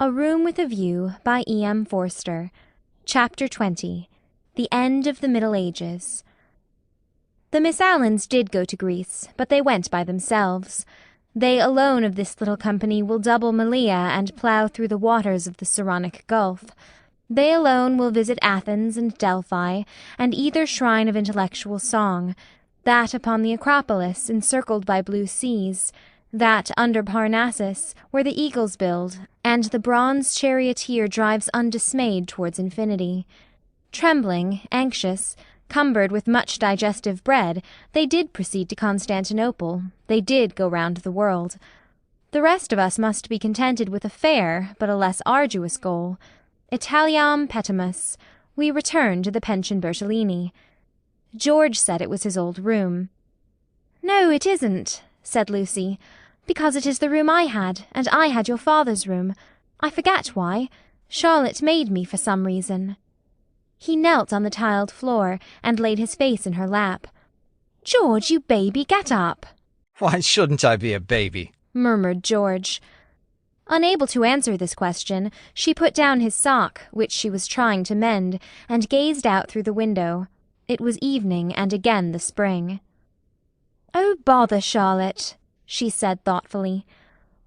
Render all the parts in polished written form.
A Room with a View by E.M. Forster. Chapter 20. The End of the Middle Ages. The Miss Allens did go to Greece, but they went by themselves. They alone of this little company will double Malea and plough through the waters of the Saronic Gulf. They alone will visit Athens and Delphi, and either shrine of intellectual song, that upon the Acropolis encircled by blue seas, that under Parnassus, where the eagles build, and the bronze charioteer drives undismayed towards infinity. Trembling, anxious, cumbered with much digestive bread, they did proceed to Constantinople, they did go round the world. The rest of us must be contented with a fair, but a less arduous goal. Italiam petimus, we return to the Pension Bertolini. George said it was his old room. "No, it isn't," said Lucy, "because it is the room I had, and I had your father's room. I forget why. Charlotte made me for some reason." He knelt on the tiled floor and laid his face in her lap. "George, you baby, get up." "Why shouldn't I be a baby?" murmured George. Unable to answer this question, she put down his sock, which she was trying to mend, and gazed out through the window. It was evening, and again the spring. "Oh, bother, Charlotte," she said thoughtfully.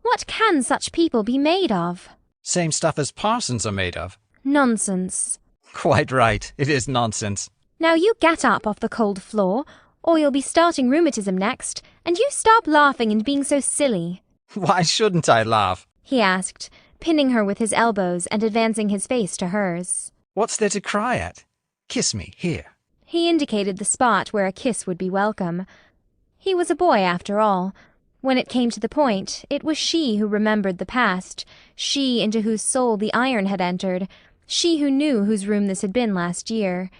"What can such people be made of?" "Same stuff as parsons are made of." "Nonsense." "Quite right. It is nonsense." "Now you get up off the cold floor, or you'll be starting rheumatism next, and you stop laughing and being so silly." "Why shouldn't I laugh?" he asked, pinning her with his elbows and advancing his face to hers. "What's there to cry at? Kiss me, here." He indicated the spot where a kiss would be welcome. He was a boy, after all. When it came to the point, it was she who remembered the past, she into whose soul the iron had entered, she who knew whose room this had been last year.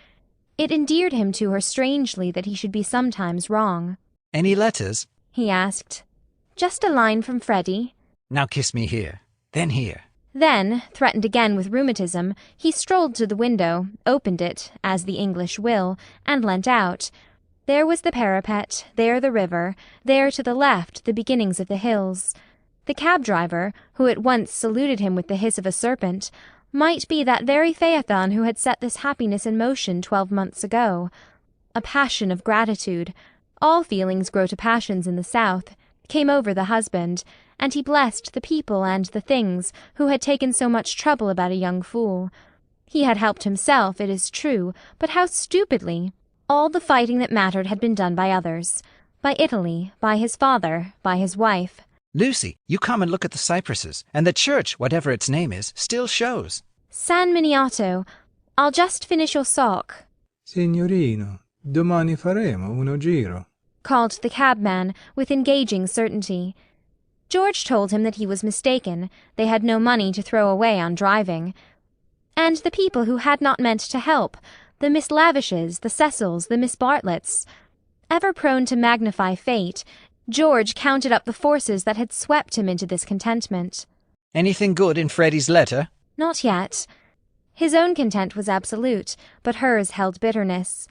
It endeared him to her strangely that he should be sometimes wrong. "Any letters?" he asked. "Just a line from Freddie." "Now kiss me here, then here." Then, threatened again with rheumatism, he strolled to the window, opened it, as the English will, and leant out. There was the parapet, there the river, there to the left the beginnings of the hills. The cab-driver, who at once saluted him with the hiss of a serpent, might be that very Phaethon who had set this happiness in motion 12 months ago. A passion of gratitude, all feelings grow to passions in the South, came over the husband, and he blessed the people and the things who had taken so much trouble about a young fool. He had helped himself, it is true, but how stupidly! All the fighting that mattered had been done by others. By Italy, by his father, by his wife. "Lucy, you come and look at the cypresses, and the church, whatever its name is, still shows." "San Miniato, I'll just finish your sock." "Signorino, domani faremo uno giro," called the cabman with engaging certainty. George told him that he was mistaken, they had no money to throw away on driving. And the people who had not meant to help, the Miss Lavishes, the Cecils, the Miss Bartletts. Ever prone to magnify fate, George counted up the forces that had swept him into this contentment. "Anything good in Freddie's letter?" Not yet. His own content was absolute, but hers held bitterness.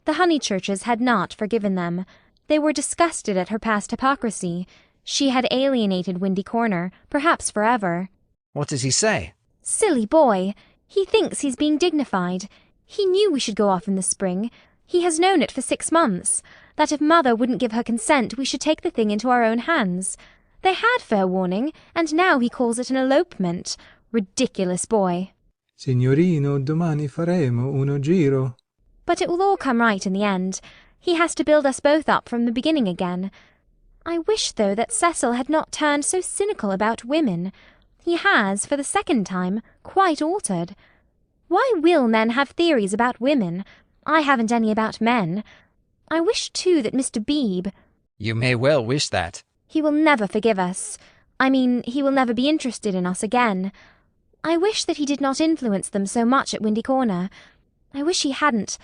The Honeychurches had not forgiven them. They were disgusted at her past hypocrisy. She had alienated Windy Corner, perhaps forever. "What does he say?" "Silly boy. He thinks he's being dignified. He knew we should go off in the spring. He has known it for 6 months. That if Mother wouldn't give her consent, we should take the thing into our own hands. They had fair warning, and now he calls it an elopement. Ridiculous boy." "Signorino, domani faremo uno giro." "But it will all come right in the end. He has to build us both up from the beginning again. I wish, though, that Cecil had not turned so cynical about women. He has, for the second time, quite altered. Why will men have theories about women? I haven't any about men. I wish, too, that Mr. Beebe—" "You may well wish that." "He will never forgive us. I mean, he will never be interested in us again. I wish that he did not influence them so much at Windy Corner. I wish he hadn't.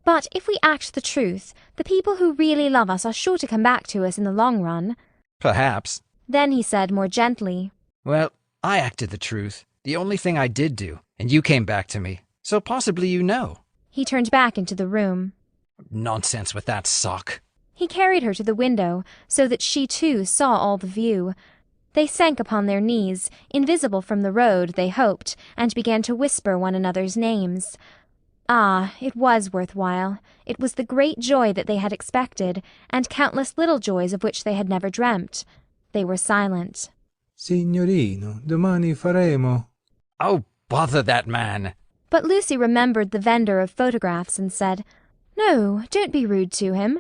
But if we act the truth, the people who really love us are sure to come back to us in the long run." "Perhaps." Then he said more gently, "Well, I acted the truth, the only thing I did do, and you came back to me, so possibly you know." He turned back into the room. "Nonsense with that sock." He carried her to the window, so that she too saw all the view. They sank upon their knees, invisible from the road, they hoped, and began to whisper one another's names. Ah, it was worth while. It was the great joy that they had expected, and countless little joys of which they had never dreamt. They were silent. Signorino, domani faremo. Oh, bother that man! But Lucy remembered the vendor of photographs and said, "No, don't be rude to him."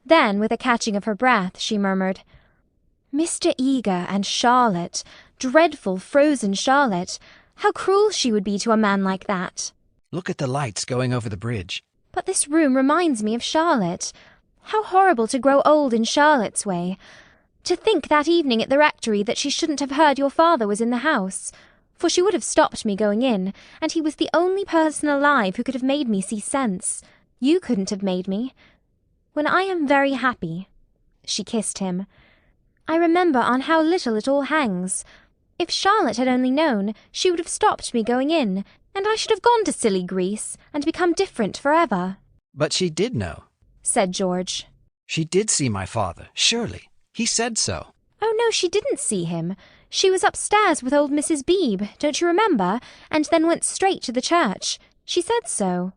Then, with a catching of her breath, she murmured, "Mr. Eager and Charlotte, dreadful frozen Charlotte, how cruel she would be to a man like that." Look at the lights going over the bridge. "But this room reminds me of Charlotte. How horrible to grow old in Charlotte's way. To think that evening at the rectory that she shouldn't have heard your father was in the house. For she would have stopped me going in, and he was the only person alive who could have made me see sense. You couldn't have made me. When I am very happy," she kissed him, "I remember on how little it all hangs. If Charlotte had only known, she would have stopped me going in, and I should have gone to silly Greece, and become different forever." But she did know, said George. She did see my father, surely. He said so. "Oh, no, she didn't see him. She was upstairs with old Mrs. Beebe, don't you remember, and then went straight to the church. She said so."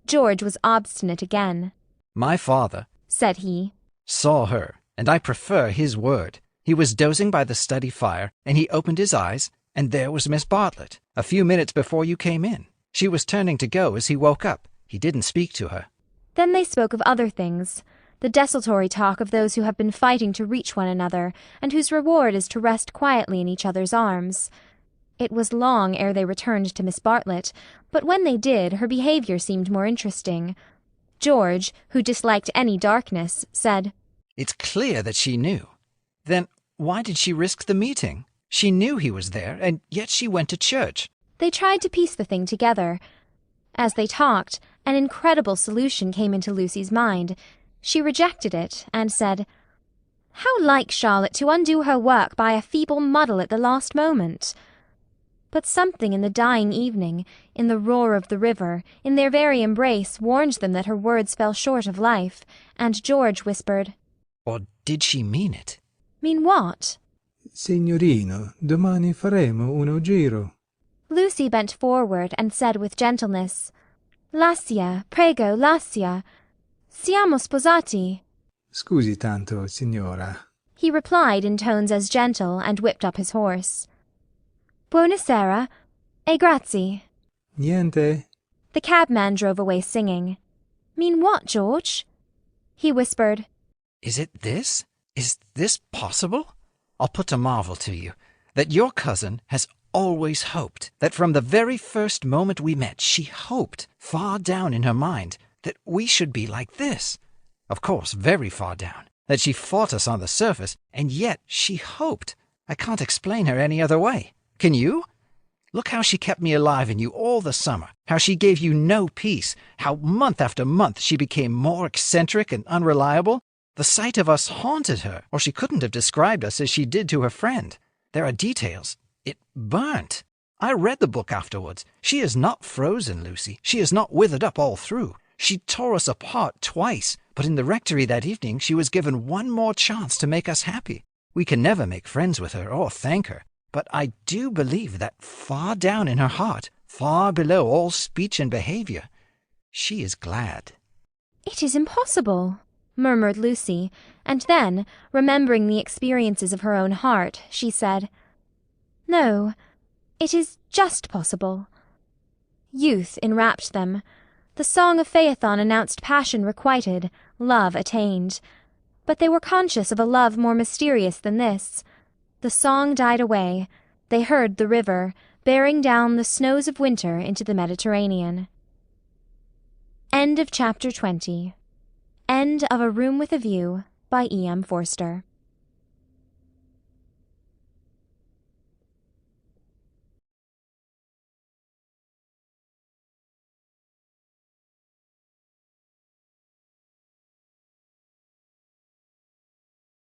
George was obstinate again. My father, said he, saw her, and I prefer his word. He was dozing by the study fire, and he opened his eyes, and there was Miss Bartlett, a few minutes before you came in. She was turning to go as he woke up. He didn't speak to her. Then they spoke of other things, the desultory talk of those who have been fighting to reach one another, and whose reward is to rest quietly in each other's arms. It was long ere they returned to Miss Bartlett, but when they did, her behaviour seemed more interesting. George, who disliked any darkness, said, "It's clear that she knew. Then why did she risk the meeting? She knew he was there, and yet she went to church." They tried to piece the thing together. As they talked, an incredible solution came into Lucy's mind. She rejected it, and said, "How like Charlotte to undo her work by a feeble muddle at the last moment." But something in the dying evening, in the roar of the river, in their very embrace, warned them that her words fell short of life, and George whispered, Or did she mean it? "Mean what?" Signorino, domani faremo uno giro. Lucy bent forward and said with gentleness, "Lascia, prego, lascia. Siamo sposati." Scusi tanto, signora. He replied in tones as gentle, and whipped up his horse. "Buonasera, e grazie." Niente. The cabman drove away singing. "Mean what, George?" He whispered, Is it this? Is this possible? I'll put a marvel to you, that your cousin has always hoped, that from the very first moment we met, she hoped, far down in her mind, that we should be like this. Of course, very far down, that she fought us on the surface, and yet she hoped. I can't explain her any other way. Can you? Look how she kept me alive in you all the summer, how she gave you no peace, how month after month she became more eccentric and unreliable. The sight of us haunted her, or she couldn't have described us as she did to her friend. There are details. It burnt. I read the book afterwards. She is not frozen, Lucy. She is not withered up all through. She tore us apart twice, but in the rectory that evening she was given one more chance to make us happy. We can never make friends with her or thank her, but I do believe that far down in her heart, far below all speech and behaviour, she is glad. "It is impossible," murmured Lucy, and then, remembering the experiences of her own heart, she said, "No, it is just possible." Youth enwrapped them. The song of Phaethon announced passion requited, love attained. But they were conscious of a love more mysterious than this. The song died away. They heard the river, bearing down the snows of winter into the Mediterranean. End of chapter 20. End of A Room with a View by E. M. Forster.